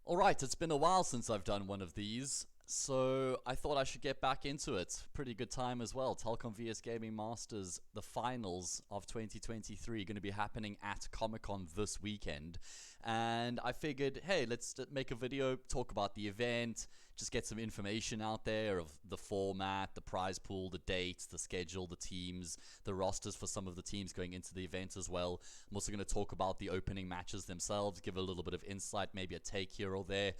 Alright, it's been a while since I've done one of these, so I thought I should get back into it. Pretty good time as well. Telkom vs Gaming Masters, the finals of 2023, going to be happening at Comic-Con this weekend. And I figured, hey, let's make a video, talk about the event, just get some information out there of the format, the prize pool, the dates, the schedule, the teams, the rosters for some of the teams going into the event as well. I'm also going to talk about the opening matches themselves, give a little bit of insight, maybe a take here or there.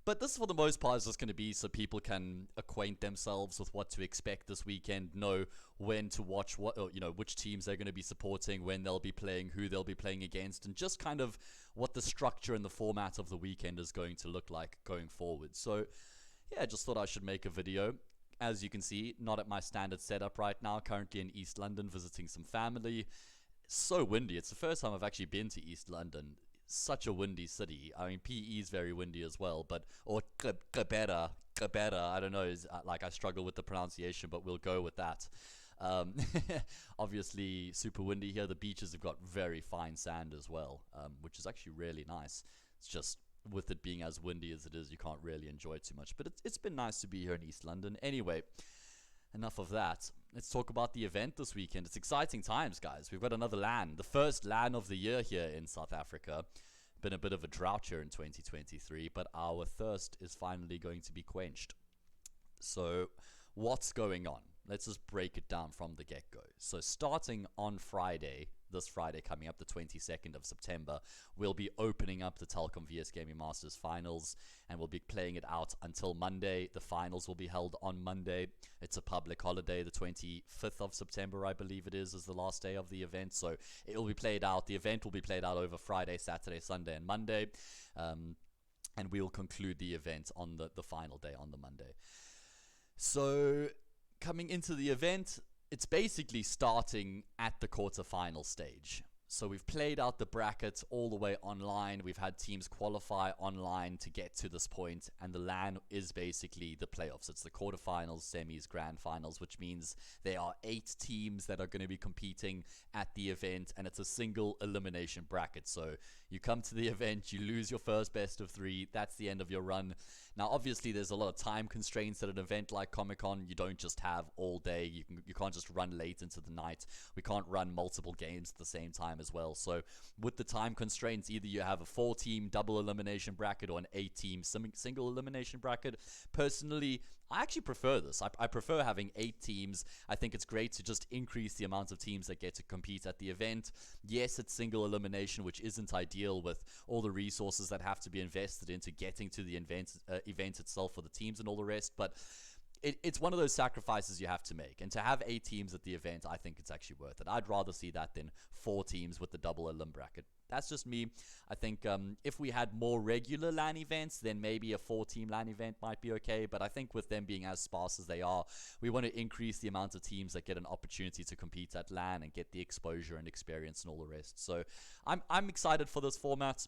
But this, for the most part, is just going to be so people can acquaint themselves with what to expect this weekend, know when to watch what, or, which teams they're going to be supporting, when they'll be playing, who they'll be playing against, and just kind of what the structure and the format of the weekend is going to look like going forward. So, yeah, I just thought I should make a video. As you can see, not at my standard setup right now, currently in East London visiting some family. It's so windy. It's the first time I've actually been to East London. Such a windy city. I mean, PE is very windy as well, or Cabera, I don't know, I struggle with the pronunciation, but we'll go with that. Obviously, super windy here. The beaches have got very fine sand as well, which is actually really nice. It's just, with it being as windy as it is, you can't really enjoy it too much, but it's been nice to be here in East London. Anyway, enough of that. Let's talk about the event this weekend. It's exciting times, guys. We've got another LAN, the first LAN of the year here in South Africa. Been a bit of a drought here in 2023, but our thirst is finally going to be quenched. So, what's going on? Let's just break it down from the get-go. So, starting on Friday, this Friday coming up, the 22nd of September, we'll be opening up the Telkom vs Gaming Masters finals, and we'll be playing it out until Monday. The finals will be held on Monday. It's a public holiday. The 25th of September, I believe it is the last day of the event. So it will be played out. The event will be played out over Friday, Saturday, Sunday, and Monday. And we will conclude the event on the final day, on the Monday. So coming into the event, it's basically starting at the quarterfinal stage. So we've played out the brackets all the way online. We've had teams qualify online to get to this point, and the LAN is basically the playoffs. It's the quarterfinals, semis, grand finals, which means there are 8 teams that are going to be competing at the event, and it's a single elimination bracket. So you come to the event, you lose your first best of 3, that's the end of your run. Now, obviously, there's a lot of time constraints at an event like Comic-Con. You don't just have all day. You can't just run late into the night. We can't run multiple games at the same time as well. So with the time constraints, either you have a 4-team double elimination bracket or an 8-team single elimination bracket. Personally, I actually prefer this. I prefer having 8 teams. I think it's great to just increase the amount of teams that get to compete at the event. Yes, it's single elimination, which isn't ideal with all the resources that have to be invested into getting to the event itself for the teams and all the rest, but it's one of those sacrifices you have to make. And to have 8 teams at the event, I think it's actually worth it. I'd rather see that than 4 teams with the double elim bracket. That's just me. I think if we had more regular LAN events, then maybe a 4-team LAN event might be okay. But I think with them being as sparse as they are, we want to increase the amount of teams that get an opportunity to compete at LAN and get the exposure and experience and all the rest. So I'm excited for this format.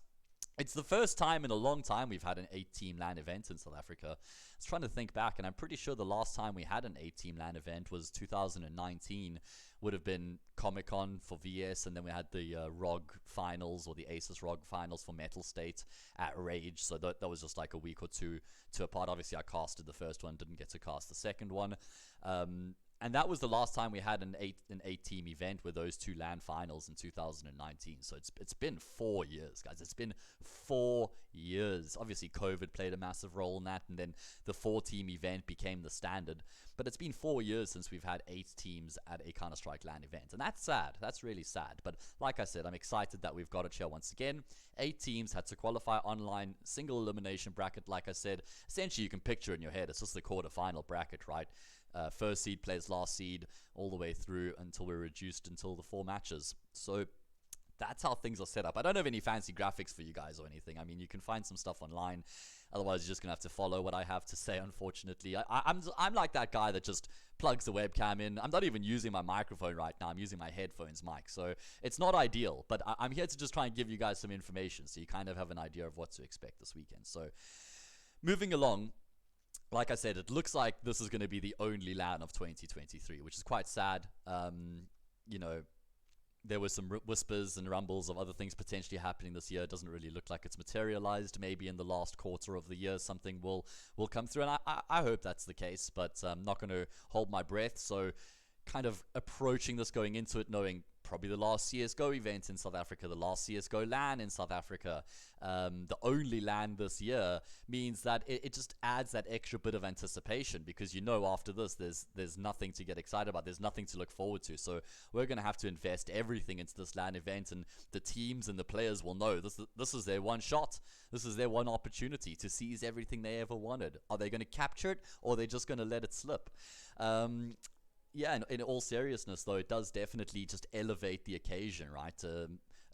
It's the first time in a long time we've had an 8-team LAN event in South Africa. I was trying to think back, and I'm pretty sure the last time we had an 8-team LAN event was 2019. Would have been Comic-Con for VS, and then we had the ROG finals, or the Asus ROG finals for Metal State at Rage. So that was just like a week or two apart. Obviously, I casted the first one, didn't get to cast the second one. And that was the last time we had an 8-team event with those 2 LAN finals in 2019. So it's been 4 years, guys. It's been 4 years. Obviously, COVID played a massive role in that, and then the 4-team event became the standard. But it's been 4 years since we've had 8 teams at a Counter-Strike LAN event, and that's sad. That's really sad. But like I said, I'm excited that we've got it here once again. 8 teams had to qualify online, single elimination bracket. Like I said, essentially you can picture in your head, it's just the quarterfinal bracket, right? First seed plays last seed all the way through until we're reduced until the 4 matches. So that's how things are set up. I don't have any fancy graphics for you guys or anything. I mean, you can find some stuff online. Otherwise, you're just going to have to follow what I have to say, unfortunately. I'm like that guy that just plugs the webcam in. I'm not even using my microphone right now. I'm using my headphones mic. So it's not ideal, but I'm here to just try and give you guys some information so you kind of have an idea of what to expect this weekend. So moving along, like I said, it looks like this is going to be the only LAN of 2023, which is quite sad. there were some whispers and rumbles of other things potentially happening this year. It doesn't really look like it's materialized. Maybe in the last quarter of the year something will come through, and I hope that's the case, but I'm not going to hold my breath. So kind of approaching this, going into it knowing probably the last CSGO event in South Africa, the last CSGO LAN in South Africa, the only LAN this year, means that it just adds that extra bit of anticipation, because you know after this there's nothing to get excited about, there's nothing to look forward to. So we're going to have to invest everything into this LAN event, and the teams and the players will know this is their one shot, this is their one opportunity to seize everything they ever wanted. Are they going to capture it, or are they just going to let it slip? Yeah, in all seriousness, though, it does definitely just elevate the occasion, right? A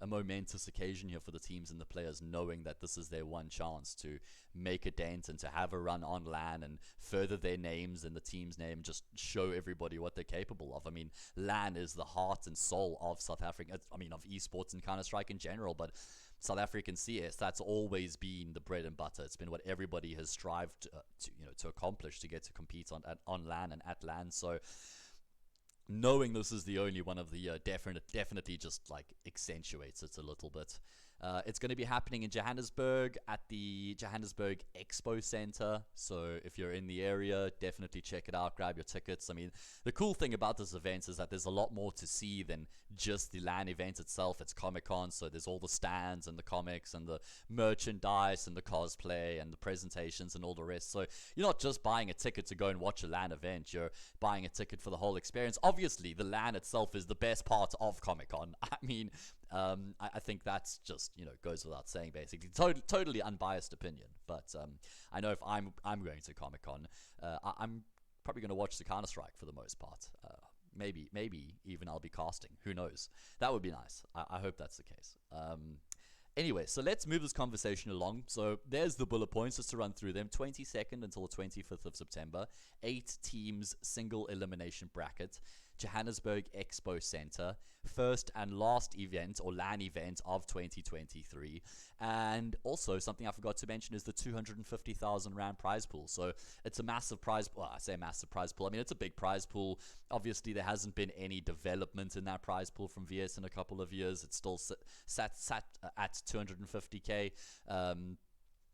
momentous occasion here for the teams and the players, knowing that this is their one chance to make a dent and to have a run on LAN and further their names and the team's name, just show everybody what they're capable of. I mean, LAN is the heart and soul of South Africa, of esports and Counter-Strike in general, but South African CS, that's always been the bread and butter. It's been what everybody has strived to accomplish, to get to compete on LAN and at LAN. So knowing this is the only one of the year definitely just like accentuates it a little bit. It's going to be happening in Johannesburg at the Johannesburg Expo Center. So if you're in the area, definitely check it out, grab your tickets. I mean, the cool thing about this event is that there's a lot more to see than just the LAN event itself. It's Comic-Con, so there's all the stands and the comics and the merchandise and the cosplay and the presentations and all the rest. So you're not just buying a ticket to go and watch a LAN event, you're buying a ticket for the whole experience. Obviously, the LAN itself is the best part of Comic-Con. I mean, I think that's just, goes without saying, basically. Totally unbiased opinion. But I know if I'm going to Comic-Con, I'm probably going to watch the Counter-Strike for the most part. Maybe even I'll be casting. Who knows? That would be nice. I hope that's the case. Anyway, so let's move this conversation along. So there's the bullet points, just to run through them. 22nd until the 25th of September. 8 teams, single elimination bracket. Johannesburg Expo Center, first and last event or LAN event of 2023. And also something I forgot to mention is the 250,000 Rand prize pool. So it's a massive prize. Well, I say massive prize pool. I mean, it's a big prize pool. Obviously, there hasn't been any development in that prize pool from VS in a couple of years. It's still sat at 250K.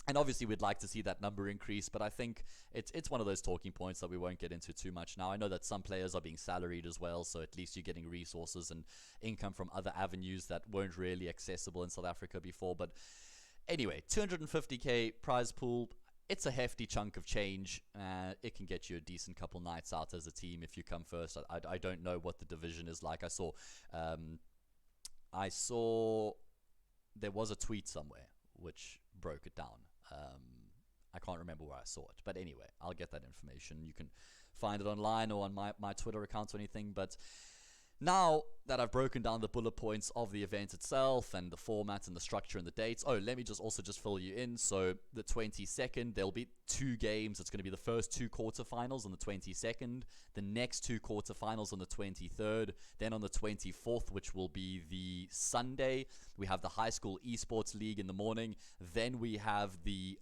And obviously, we'd like to see that number increase, but I think it's one of those talking points that we won't get into too much now. I know that some players are being salaried as well, so at least you're getting resources and income from other avenues that weren't really accessible in South Africa before. But anyway, 250K prize pool. It's a hefty chunk of change. It can get you a decent couple nights out as a team if you come first. I don't know what the division is like. I saw there was a tweet somewhere which broke it down. I can't remember where I saw it, but anyway, I'll get that information. You can find it online or on my Twitter account or anything. But now that I've broken down the bullet points of the event itself and the format and the structure and the dates, let me just fill you in. So the 22nd, there'll be 2 games. It's going to be the first 2 quarterfinals on the 22nd, the next 2 quarterfinals on the 23rd, then on the 24th, which will be the Sunday, we have the High School Esports League in the morning. Then we have the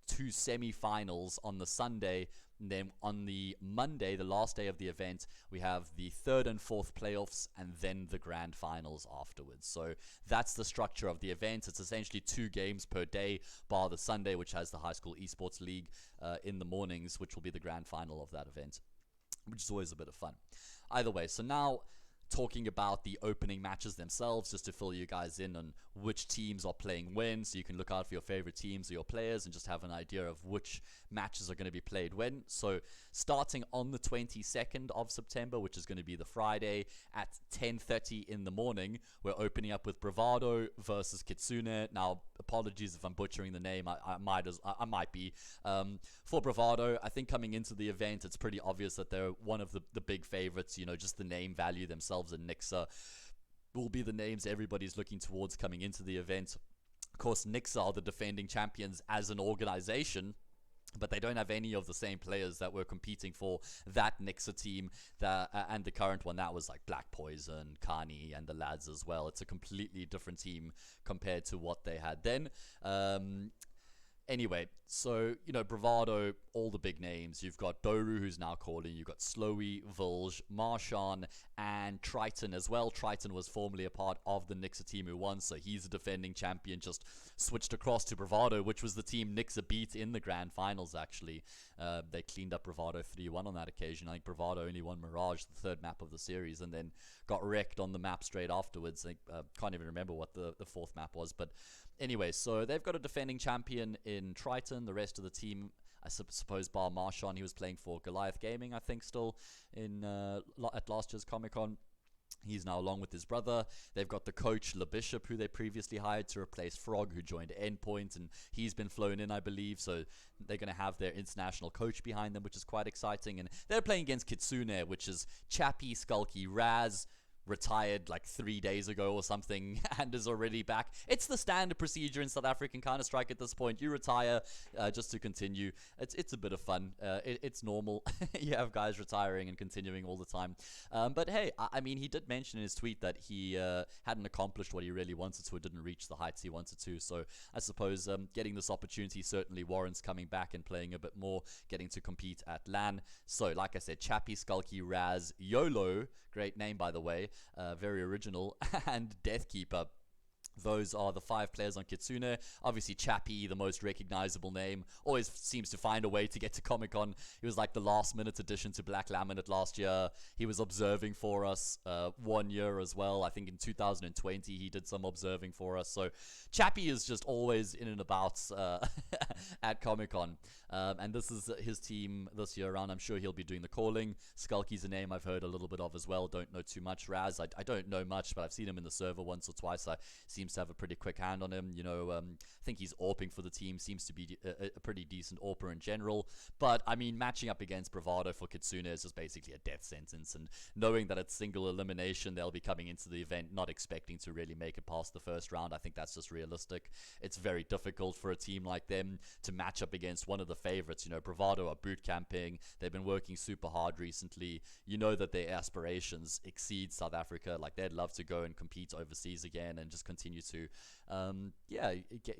2 semi-finals on the Sunday. And then on the Monday, the last day of the event, we have the 3rd and 4th playoffs and then the grand finals afterwards. So that's the structure of the event. It's essentially 2 games per day, bar the Sunday, which has the High School Esports League in the mornings, which will be the grand final of that event, which is always a bit of fun. Either way, so now talking about the opening matches themselves, just to fill you guys in on which teams are playing when, so you can look out for your favorite teams or your players and just have an idea of which matches are going to be played when. So starting on the 22nd of September, which is going to be the Friday at 10:30 in the morning, we're opening up with Bravado versus Kitsune. Now, apologies if I'm butchering the name. I might be. For Bravado, I think coming into the event, it's pretty obvious that they're one of the big favorites. Just the name value themselves, and Nixa will be the names everybody's looking towards coming into the event. Of course, Nixa are the defending champions as an organization, but they don't have any of the same players that were competing for that Nixa team and the current one. That was like Black Poison, Kani, and the lads as well. It's a completely different team compared to what they had then. Anyway, so, Bravado, all the big names. You've got Doru, who's now calling. You've got Slowy, Vulge, Marshawn, and Triton as well. Triton was formerly a part of the Nixa team who won, so he's a defending champion, just switched across to Bravado, which was the team Nixa beat in the grand finals, actually. They cleaned up Bravado 3-1 on that occasion. I think Bravado only won Mirage, the third map of the series, and then got wrecked on the map straight afterwards. I can't even remember what the fourth map was, but anyway, so they've got a defending champion in Triton. The rest of the team, I suppose, bar Marshawn, he was playing for Goliath Gaming, I think, still in at last year's Comic-Con. He's now along with his brother. They've got the coach, LeBishop, who they previously hired to replace Frog, who joined Endpoint, and he's been flown in, I believe. So they're going to have their international coach behind them, which is quite exciting. And they're playing against Kitsune, which is Chappie, Skulky, Raz, retired like 3 days ago or something and is already back. It's the standard procedure in South African Counter-Strike at this point. You retire just to continue. It's a bit of fun. It's normal. You have guys retiring and continuing all the time. But hey, I mean, he did mention in his tweet that he hadn't accomplished what he really wanted to, or didn't reach the heights he wanted to. So I suppose getting this opportunity certainly warrants coming back and playing a bit more, getting to compete at LAN. So like I said, Chappie, Skulky, Raz, YOLO, great name by the way, very original, and Deathkeeper. Those are the 5 players on Kitsune. Obviously, Chappie, the most recognizable name, always seems to find a way to get to Comic-Con. He was like the last-minute addition to Black Laminate last year. He was observing for us 1 year as well. I think in 2020, he did some observing for us. So Chappie is just always in and about at Comic-Con. And this is his team this year around. I'm sure he'll be doing the calling. Skulky's a name I've heard a little bit of as well. Don't know too much. Raz, I don't know much, but I've seen him in the server once or twice. I seems to have a pretty quick hand on him. I think he's AWPing for the team. Seems to be a pretty decent AWPer in general. But, I mean, matching up against Bravado for Kitsune is just basically a death sentence. And knowing that it's single elimination, they'll be coming into the event not expecting to really make it past the first round. I think that's just realistic. It's very difficult for a team like them to match up against one of the favorites. Bravado are boot camping. They've been working super hard recently. You know that their aspirations exceed South Africa. Like, they'd love to go and compete overseas again and just continue to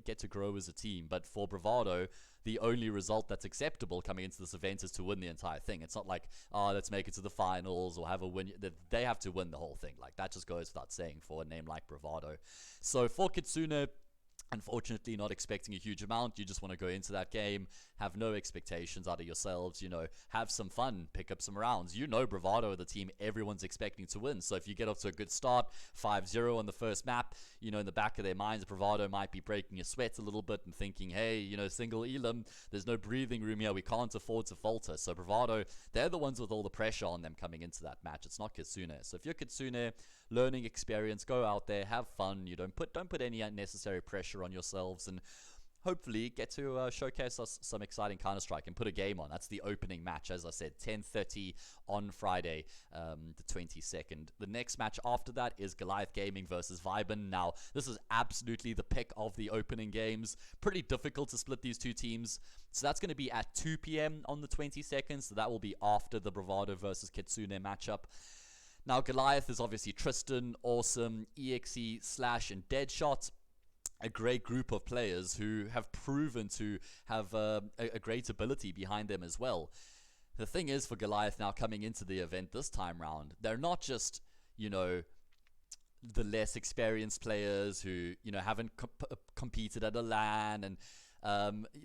get to grow as a team. But for Bravado, the only result that's acceptable coming into this event is to win the entire thing. It's not like, let's make it to the finals or have a win. They have to win the whole thing. Like, that just goes without saying for a name like Bravado. So for Kitsune, unfortunately, not expecting a huge amount. You just want to go into that game, have no expectations out of yourselves, have some fun, pick up some rounds. Bravado are the team everyone's expecting to win. So if you get off to a good start, 5-0 on the first map, in the back of their minds, Bravado might be breaking a sweat a little bit and thinking, hey, single Elam, there's no breathing room here. We can't afford to falter. So Bravado, they're the ones with all the pressure on them coming into that match. It's not Kitsune. So if you're Kitsune, learning experience, go out there, have fun. You don't put any unnecessary pressure on yourselves, and hopefully get to showcase us some exciting Counter-Strike and put a game on. That's the opening match, as I said, 10:30 on Friday, the 22nd. The next match after that is Goliath Gaming versus Viben. Now, this is absolutely the pick of the opening games. Pretty difficult to split these two teams. So that's going to be at 2 p.m. on the 22nd, so that will be after the Bravado versus Kitsune matchup. Now, Goliath is obviously Tristan, Awesome, EXE, Slash, and Deadshot. A great group of players who have proven to have a great ability behind them as well. The thing is, for Goliath now coming into the event this time round, they're not just, the less experienced players who, haven't competed at a LAN, and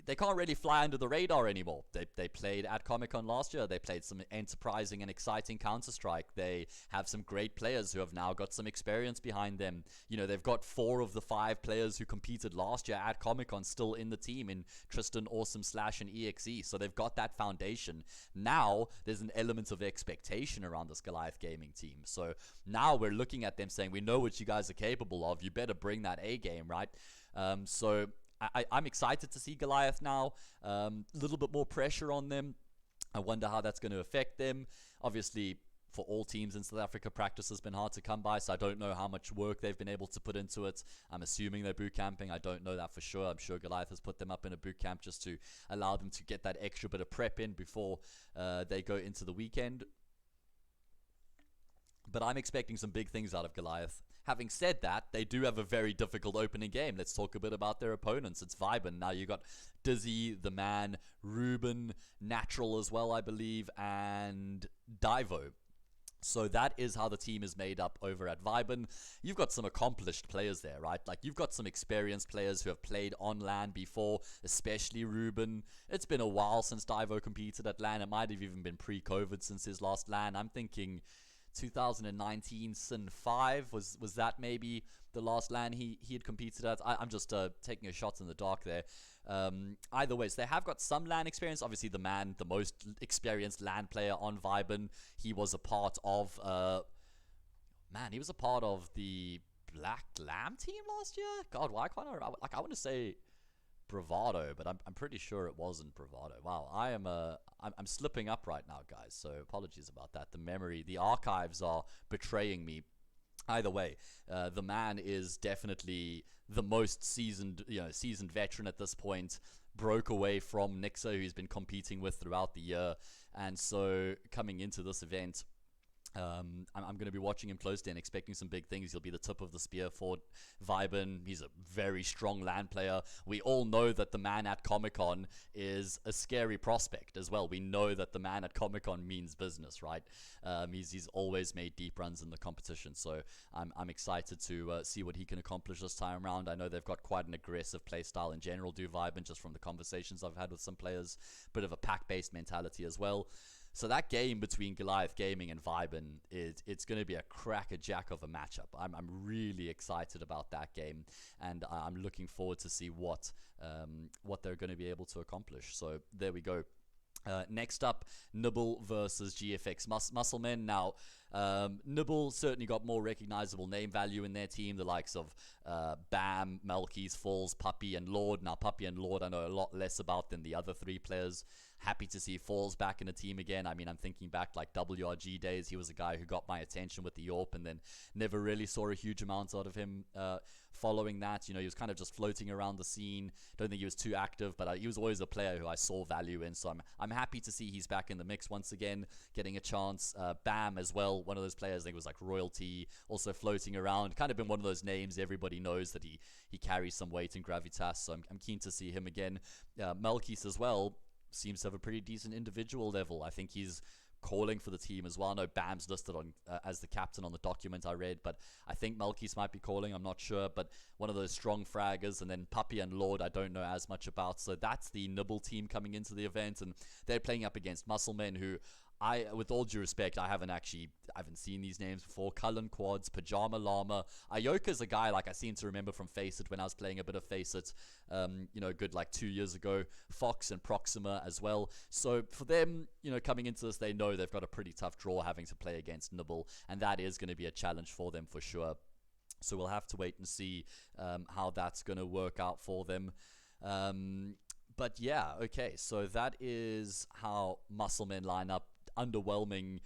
they can't really fly under the radar anymore. They played at Comic-Con last year. They played some enterprising and exciting Counter-Strike. They have some great players who have now got some experience behind them. They've got 4 of the 5 players who competed last year at Comic-Con still in the team, in Tristan, Awesome, Slash, and EXE. So they've got that foundation. Now there's an element of expectation around this Goliath Gaming team. So now we're looking at them saying, we know what you guys are capable of. You better bring that A game, right? So I'm excited to see Goliath now. A little bit more pressure on them. I wonder how that's going to affect them. Obviously, for all teams in South Africa, practice has been hard to come by, so I don't know how much work they've been able to put into it. I'm assuming they're boot camping. I don't know that for sure. I'm sure Goliath has put them up in a boot camp just to allow them to get that extra bit of prep in before they go into the weekend. but I'm expecting some big things out of Goliath. Having said that, they do have a very difficult opening game. Let's talk a bit about their opponents. It's Vibin. Now you got Dizzy, the man, Ruben, Natural as well, I believe, and Divo. So that is how the team is made up over at Vibin. You've got some accomplished players there, right? Like, you've got some experienced players who have played on LAN before, especially Ruben. It's been a while since Divo competed at LAN. It might have even been pre-COVID since his last LAN. I'm thinking 2019 Sin 5 was that maybe the last LAN he had competed at. I'm just taking a shot in the dark there. Either way, so they have got some LAN experience. Obviously, the man, the most experienced LAN player on Vibin, he was a part of he was a part of the Black Lamb team last year. God, why can't I remember? Like, I want to say Bravado, but I'm pretty sure it wasn't Bravado. Wow, I'm slipping up right now, guys, so apologies about that. The archives are betraying me. Either way, the man is definitely the most seasoned veteran at this point. Broke away from Nixa, who he's been competing with throughout the year, and so coming into this event, I'm going to be watching him closely and expecting some big things. He'll be the tip of the spear for Vibin. He's a very strong LAN player. We all know that the man at Comic-Con is a scary prospect as well. We know that the man at Comic-Con means business, right? He's always made deep runs in the competition, so I'm excited to see what he can accomplish this time around. I know they've got quite an aggressive playstyle in general, do Vibin, just from the conversations I've had with some players. Bit of a pack-based mentality as well. So that game between Goliath Gaming and Vibin, it's going to be a crackerjack of a matchup. I'm really excited about that game, and I'm looking forward to see what they're going to be able to accomplish. So there we go. Next up, Nibble versus GFX Musclemen. Now, Nibble certainly got more recognizable name value in their team, the likes of Bam, Melkis, Falls, Puppy, and Lord. Now, Puppy and Lord I know a lot less about than the other three players. Happy to see Falls back in the team again. I mean, I'm thinking back like WRG days. He was a guy who got my attention with the AWP, and then never really saw a huge amount out of him following that. You know, he was kind of just floating around the scene. Don't think he was too active, but he was always a player who I saw value in. So I'm happy to see he's back in the mix once again, getting a chance. Bam as well, one of those players. I think it was like Royalty, also floating around. Kind of been one of those names everybody knows that he carries some weight in Gravitas. So I'm keen to see him again. Melkis as well seems to have a pretty decent individual level. I think he's calling for the team as well. I know Bam's listed on as the captain on the document I read, but I think Melkis might be calling. I'm not sure, but one of those strong fraggers. And then Puppy and Lord I don't know as much about. So that's the Nibble team coming into the event, and they're playing up against Musclemen, who with all due respect, I haven't seen these names before. Cullen Quads, Pajama Llama. Ioka's a guy like I seem to remember from Face It when I was playing a bit of Face It, good like 2 years ago. Fox and Proxima as well. So for them, coming into this, they know they've got a pretty tough draw having to play against Nibble, and that is going to be a challenge for them for sure. So we'll have to wait and see how that's going to work out for them. But yeah, okay, so that is how Musclemen line up. Underwhelming,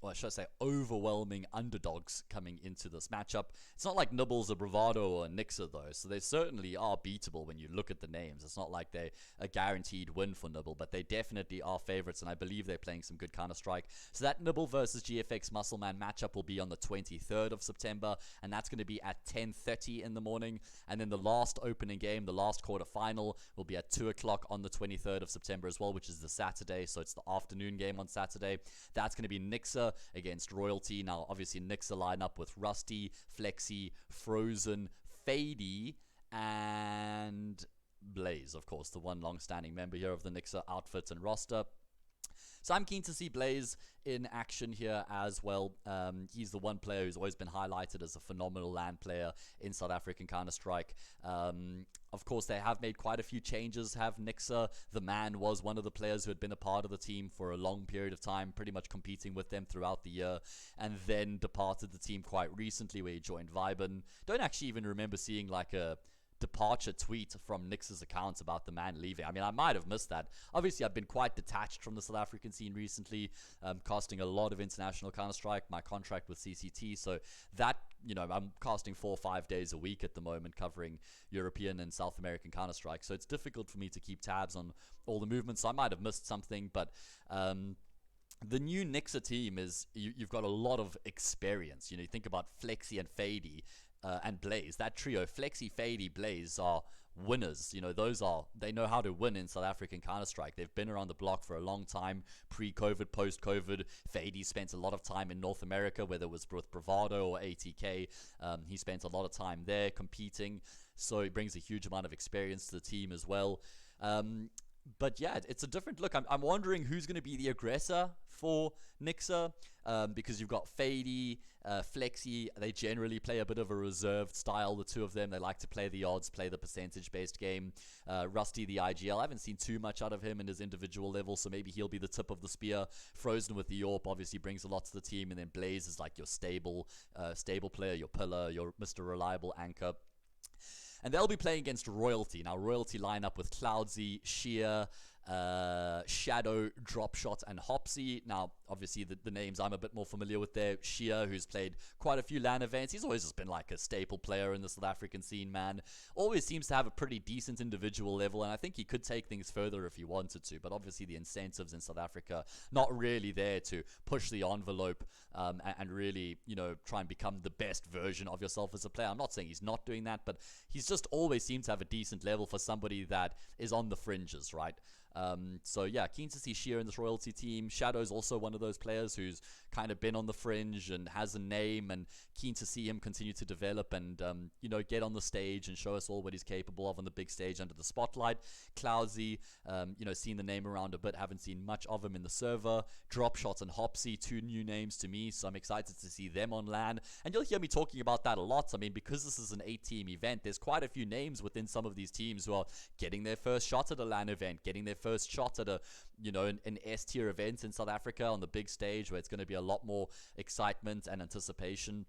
or should I say overwhelming underdogs coming into this matchup. It's not like Nibble's a Bravado or a Nixa though, so they certainly are beatable when you look at the names. It's not like they're a guaranteed win for Nibble, but they definitely are favorites, and I believe they're playing some good Counter-Strike. So that Nibble versus GFX Muscleman matchup will be on the 23rd of September, and that's going to be at 10:30 in the morning. And then the last opening game, the last quarterfinal, will be at 2 o'clock on the 23rd of September as well, which is the Saturday, so it's the afternoon game on Saturday. That's going to be Nixa against Royalty. Now, obviously, Nixa line up with Rusty, Flexi, Frozen, Fady, and Blaze, of course, the one long-standing member here of the Nixa outfit and roster. So I'm keen to see Blaze in action here as well. He's the one player who's always been highlighted as a phenomenal LAN player in South African Counter-Strike. Of course, they have made quite a few changes. Have Nixa, the man, was one of the players who had been a part of the team for a long period of time, pretty much competing with them throughout the year, and then departed the team quite recently where he joined Vibin. Don't actually even remember seeing like a departure tweet from Nix's account about the man leaving. I mean, I might have missed that. Obviously, I've been quite detached from the South African scene recently, casting a lot of international Counter-Strike, my contract with CCT, so that, I'm casting 4 or 5 days a week at the moment, covering European and South American Counter-Strike, so it's difficult for me to keep tabs on all the movements, so I might have missed something, but the new Nixa team is you've got a lot of experience. You think about Flexi and Fady and Blaze. That trio, Flexi, Fady, Blaze, are winners. They know how to win in South African Counter-Strike. They've been around the block for a long time, pre-COVID, post-COVID. Fady spent a lot of time in North America, whether it was with Bravado or ATK. He spent a lot of time there competing, so he brings a huge amount of experience to the team as well. But yeah, it's a different look. I'm wondering who's going to be the aggressor for Nixa, because you've got Fady, Flexi. They generally play a bit of a reserved style, the two of them. They like to play the odds, play the percentage-based game. Rusty, the IGL, I haven't seen too much out of him in his individual level, so maybe he'll be the tip of the spear. Frozen with the AWP obviously brings a lot to the team, and then Blaze is like your stable player, your pillar, your Mr. Reliable anchor. And they'll be playing against Royalty. Now, Royalty line up with Cloudsy, Sheer, Shadow, Dropshot, and Hopsy. Now, obviously, the names I'm a bit more familiar with there. Sheer, who's played quite a few LAN events. He's always just been like a staple player in the South African scene, man. Always seems to have a pretty decent individual level, and I think he could take things further if he wanted to. But obviously, the incentives in South Africa not really there to push the envelope and really, try and become the best version of yourself as a player. I'm not saying he's not doing that, but he's just always seemed to have a decent level for somebody that is on the fringes, right? So yeah, keen to see Sheer in this Royalty team. Shadow's also one of those players who's kind of been on the fringe and has a name, and keen to see him continue to develop and, get on the stage and show us all what he's capable of on the big stage under the spotlight. Cloudsy, seen the name around a bit, haven't seen much of him in the server. Dropshot and Hopsy, two new names to me, so I'm excited to see them on LAN. And you'll hear me talking about that a lot. I mean, because this is an 8-team event, there's quite a few names within some of these teams who are getting their first shot at a LAN event, getting their first shot at an S-tier event in South Africa on the big stage, where it's going to be a lot more excitement and anticipation.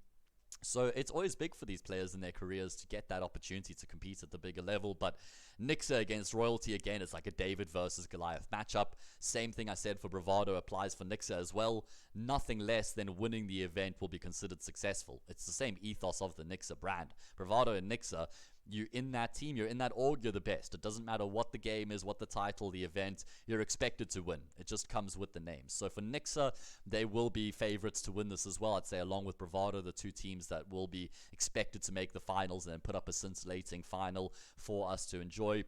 So it's always big for these players in their careers to get that opportunity to compete at the bigger level. But Nixa against Royalty, again, it's like a David versus Goliath matchup. Same thing I said for Bravado applies for Nixa as well. Nothing less than winning the event will be considered successful. It's the same ethos of the Nixa brand. Bravado and Nixa, you're in that team, you're in that org, you're the best. It doesn't matter what the game is, what the title, the event, you're expected to win. It just comes with the names. So for Nixa, they will be favorites to win this as well. I'd say along with Bravado, the two teams that will be expected to make the finals and put up a scintillating final for us to enjoy.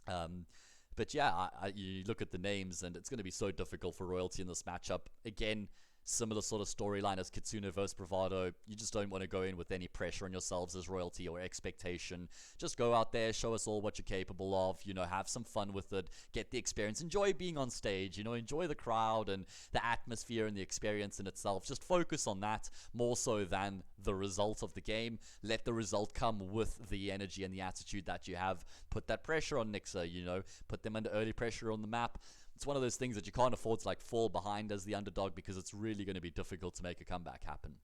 But yeah, you look at the names, and it's going to be so difficult for Royalty in this matchup. Again, similar sort of storyline as Kitsune versus Bravado. You just don't want to go in with any pressure on yourselves as Royalty or expectation. Just go out there, show us all what you're capable of, have some fun with it, get the experience, enjoy being on stage, enjoy the crowd and the atmosphere and the experience in itself. Just focus on that more so than the result of the game. Let the result come with the energy and the attitude that you have. Put that pressure on Nixa, put them under early pressure on the map. It's one of those things that you can't afford to fall behind as the underdog, because it's really going to be difficult to make a comeback happen.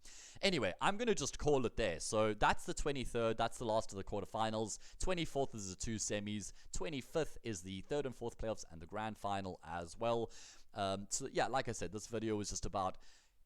Anyway, I'm going to just call it there. So that's the 23rd. That's the last of the quarterfinals. 24th is the two semis. 25th is the third and fourth playoffs and the grand final as well. So yeah, like I said, this video was just about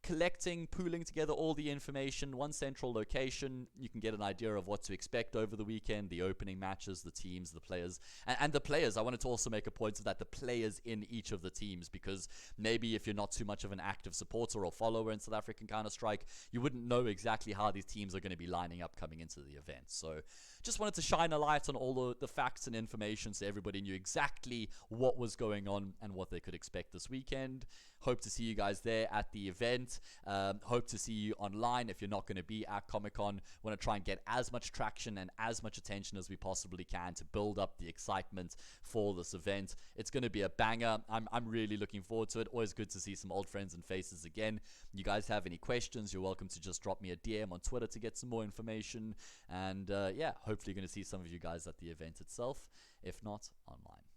collecting, pooling together all the information, one central location. You can get an idea of what to expect over the weekend, the opening matches, the teams, the players, and the players. I wanted to also make a point of that, the players in each of the teams, because maybe if you're not too much of an active supporter or follower in South African Counter-Strike, you wouldn't know exactly how these teams are going to be lining up coming into the event. So just wanted to shine a light on all the facts and information so everybody knew exactly what was going on and what they could expect this weekend. Hope to see you guys there at the event. Hope to see you online if you're not going to be at Comic-Con. Want to try and get as much traction and as much attention as we possibly can to build up the excitement for this event. It's going to be a banger. I'm really looking forward to it. Always good to see some old friends and faces again. You guys have any questions, you're welcome to just drop me a DM on Twitter to get some more information. And yeah, hopefully going to see some of you guys at the event itself, if not online.